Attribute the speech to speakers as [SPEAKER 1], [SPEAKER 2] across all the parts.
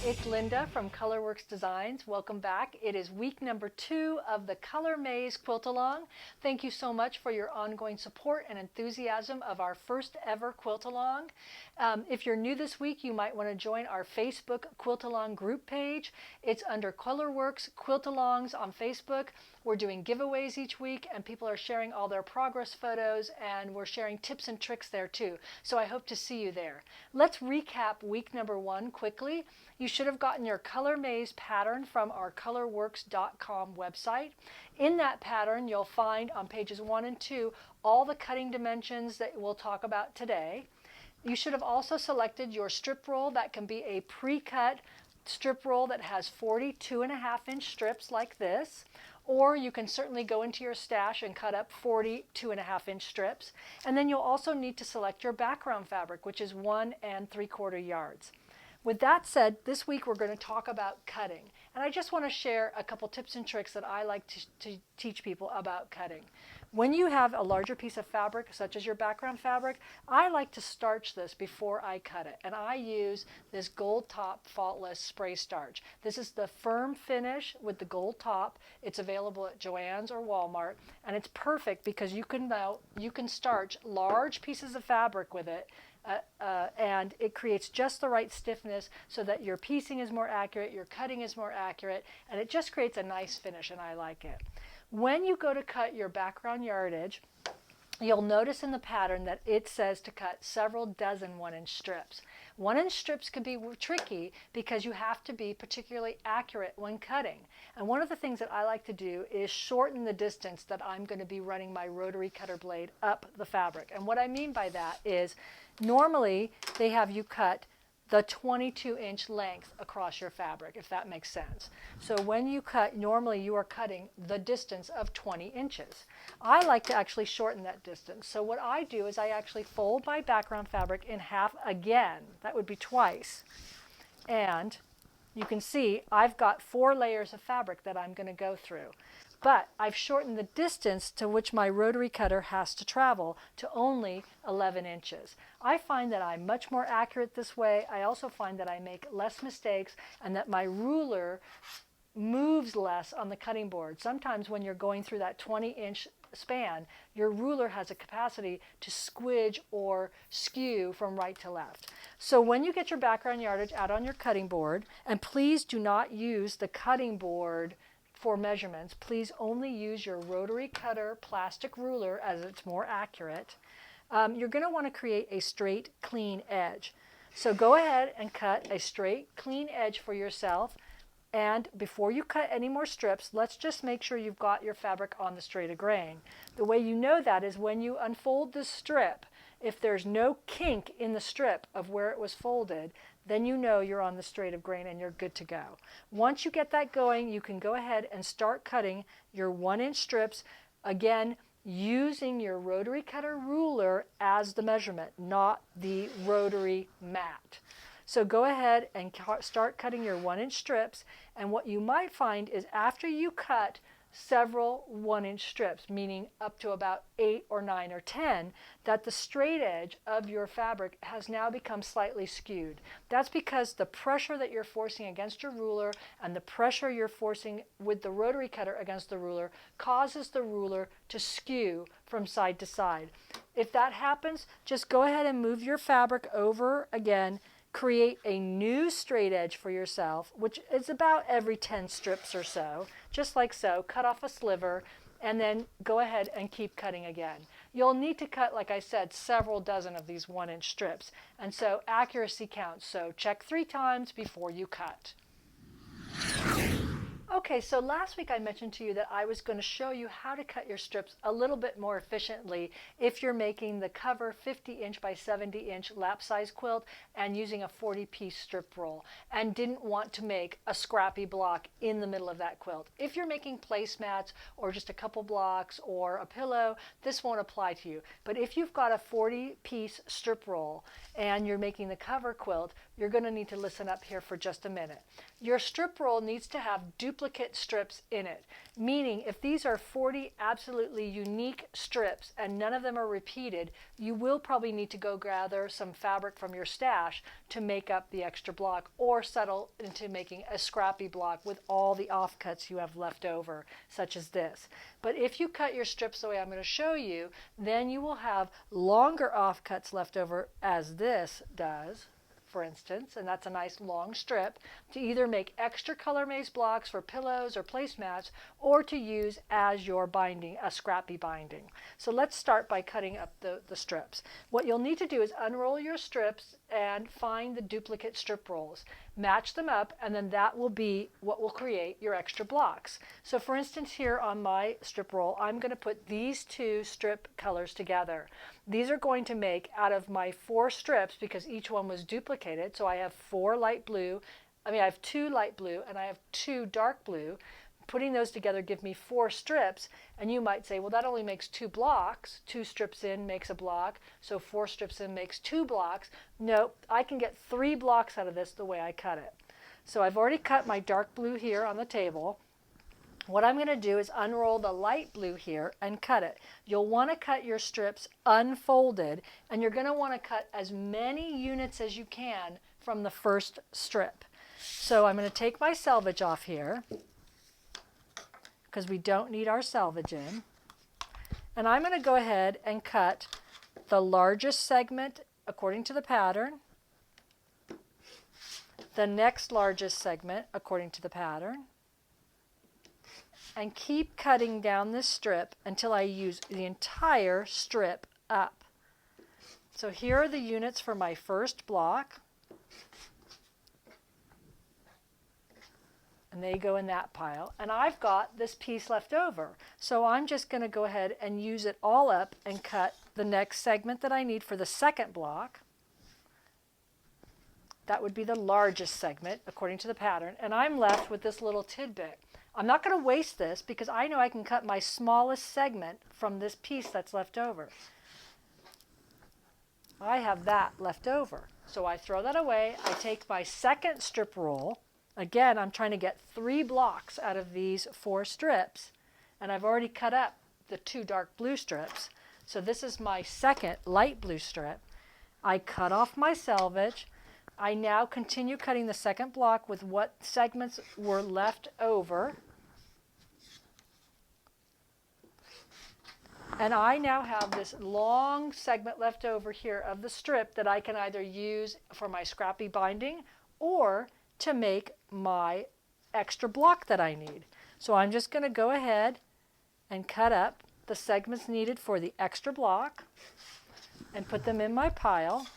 [SPEAKER 1] it's Linda from Colourwerx Designs. Welcome back. It is week number 2 of the ColourMaze QuiltAlong. Thank you so much for your ongoing support and enthusiasm of our first ever QuiltAlong. If you're new this week, you might want to join our Facebook QuiltAlong group page. It's under Colourwerx QuiltAlongs on Facebook. We're doing giveaways each week, and people are sharing all their progress photos, and we're sharing tips and tricks there too. So I hope to see you there. Let's recap week number 1 quickly. You should have gotten your ColourMaze pattern from our Colourwerx.com website. In that pattern, you'll find on pages 1 and 2 all the cutting dimensions that we'll talk about today. You should have also selected your strip roll. That can be a pre-cut strip roll that has 42.5-inch strips like this, or you can certainly go into your stash and cut up 42.5-inch strips. And then you'll also need to select your background fabric, which is 1 3/4 yards. With that said, this week we're going to talk about cutting. And I just want to share a couple tips and tricks that I like to teach people about cutting. When you have a larger piece of fabric, such as your background fabric, I like to starch this before I cut it. And I use this gold top faultless spray starch. This is the firm finish with the gold top. It's available at Joann's or Walmart. And it's perfect because you can starch large pieces of fabric with it. And it creates just the right stiffness so that your piecing is more accurate, your cutting is more accurate, and it just creates a nice finish, and I like it. When you go to cut your background yardage, you'll notice in the pattern that it says to cut several dozen 1-inch strips. 1-inch strips can be tricky because you have to be particularly accurate when cutting. And one of the things that I like to do is shorten the distance that I'm going to be running my rotary cutter blade up the fabric. And what I mean by that is normally they have you cut the 22-inch length across your fabric, if that makes sense. So when you cut, normally you are cutting the distance of 20 inches. I like to actually shorten that distance. So what I do is I actually fold my background fabric in half again. That would be twice. And you can see I've got 4 layers of fabric that I'm going to go through. But I've shortened the distance to which my rotary cutter has to travel to only 11 inches. I find that I'm much more accurate this way. I also find that I make less mistakes and that my ruler moves less on the cutting board. Sometimes when you're going through that 20-inch span, your ruler has a capacity to squidge or skew from right to left. So when you get your background yardage out on your cutting board, and please do not use the cutting board for measurements, please only use your rotary cutter plastic ruler as it's more accurate. You're going to want to create a straight, clean edge. So go ahead and cut a straight, clean edge for yourself. And before you cut any more strips, let's just make sure you've got your fabric on the straight of grain. The way you know that is when you unfold the strip, if there's no kink in the strip of where it was folded, then you know you're on the straight of grain and you're good to go. Once you get that going, you can go ahead and start cutting your 1-inch strips, again, using your rotary cutter ruler as the measurement, not the rotary mat. So go ahead and start cutting your 1-inch strips, and what you might find is after you cut several 1-inch strips, meaning up to about 8 or 9 or 10, that the straight edge of your fabric has now become slightly skewed. That's because the pressure that you're forcing against your ruler and the pressure you're forcing with the rotary cutter against the ruler causes the ruler to skew from side to side. If that happens, just go ahead and move your fabric over again. Create a new straight edge for yourself, which is about every 10 strips or so, just like so. Cut off a sliver, and then go ahead and keep cutting again. You'll need to cut, like I said, several dozen of these 1-inch strips, and so accuracy counts. So check 3 times before you cut. Okay, so last week I mentioned to you that I was going to show you how to cut your strips a little bit more efficiently if you're making the cover 50-inch by 70-inch lap size quilt and using a 40-piece strip roll and didn't want to make a scrappy block in the middle of that quilt. If you're making placemats or just a couple blocks or a pillow, this won't apply to you. But if you've got a 40-piece strip roll and you're making the cover quilt, you're going to need to listen up here for just a minute. Your strip roll needs to have duplicate duplicate strips in it. Meaning, if these are 40 absolutely unique strips and none of them are repeated, you will probably need to go gather some fabric from your stash to make up the extra block, or settle into making a scrappy block with all the offcuts you have left over, such as this. But if you cut your strips the way I'm going to show you, then you will have longer offcuts left over, as this does, for instance, and that's a nice long strip, to either make extra ColourMaze blocks for pillows or placemats, or to use as your binding, a scrappy binding. So let's start by cutting up the strips. What you'll need to do is unroll your strips and find the duplicate strip rolls. Match them up, and then that will be what will create your extra blocks. So for instance, here on my strip roll, I'm going to put these two strip colors together. These are going to make, out of my 4 strips, because each one was duplicated, so I have 4 light blue, I have 2 light blue and I have 2 dark blue. Putting those together give me 4 strips, and you might say, well, that only makes 2 blocks. 2 strips in makes a block, so 4 strips in makes 2 blocks. Nope, I can get 3 blocks out of this the way I cut it. So I've already cut my dark blue here on the table. What I'm going to do is unroll the light blue here and cut it. You'll want to cut your strips unfolded, and you're going to want to cut as many units as you can from the first strip. So I'm going to take my selvage off here, because we don't need our selvage in. And I'm going to go ahead and cut the largest segment according to the pattern, the next largest segment according to the pattern, and keep cutting down this strip until I use the entire strip up. So here are the units for my first block, and they go in that pile. And I've got this piece left over, so I'm just going to go ahead and use it all up and cut the next segment that I need for the second block. That would be the largest segment according to the pattern, and I'm left with this little tidbit. I'm not going to waste this, because I know I can cut my smallest segment from this piece that's left over. I have that left over, so I throw that away. I take my second strip roll. Again, I'm trying to get 3 blocks out of these 4 strips, and I've already cut up the 2 dark blue strips. So this is my second light blue strip. I cut off my selvage. I now continue cutting the second block with what segments were left over. And I now have this long segment left over here of the strip that I can either use for my scrappy binding or to make my extra block that I need. So I'm just going to go ahead and cut up the segments needed for the extra block and put them in my pile.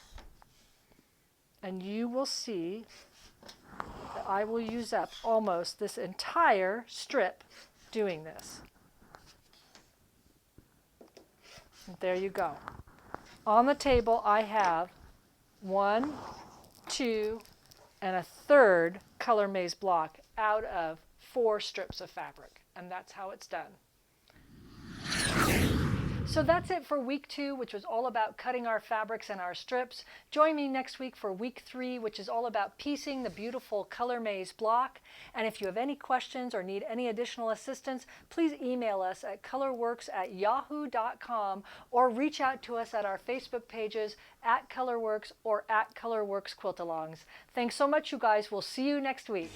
[SPEAKER 1] And you will see that I will use up almost this entire strip doing this. And there you go. On the table I have 1, 2, and a third ColourMaze block out of 4 strips of fabric. And that's how it's done. So that's it for week 2, which was all about cutting our fabrics and our strips. Join me next week for week 3, which is all about piecing the beautiful ColourMaze block. And if you have any questions or need any additional assistance, please email us at colorwerx@yahoo.com, or reach out to us at our Facebook pages at Colourwerx or at Colourwerx QuiltAlongs. Thanks so much, you guys. We'll see you next week.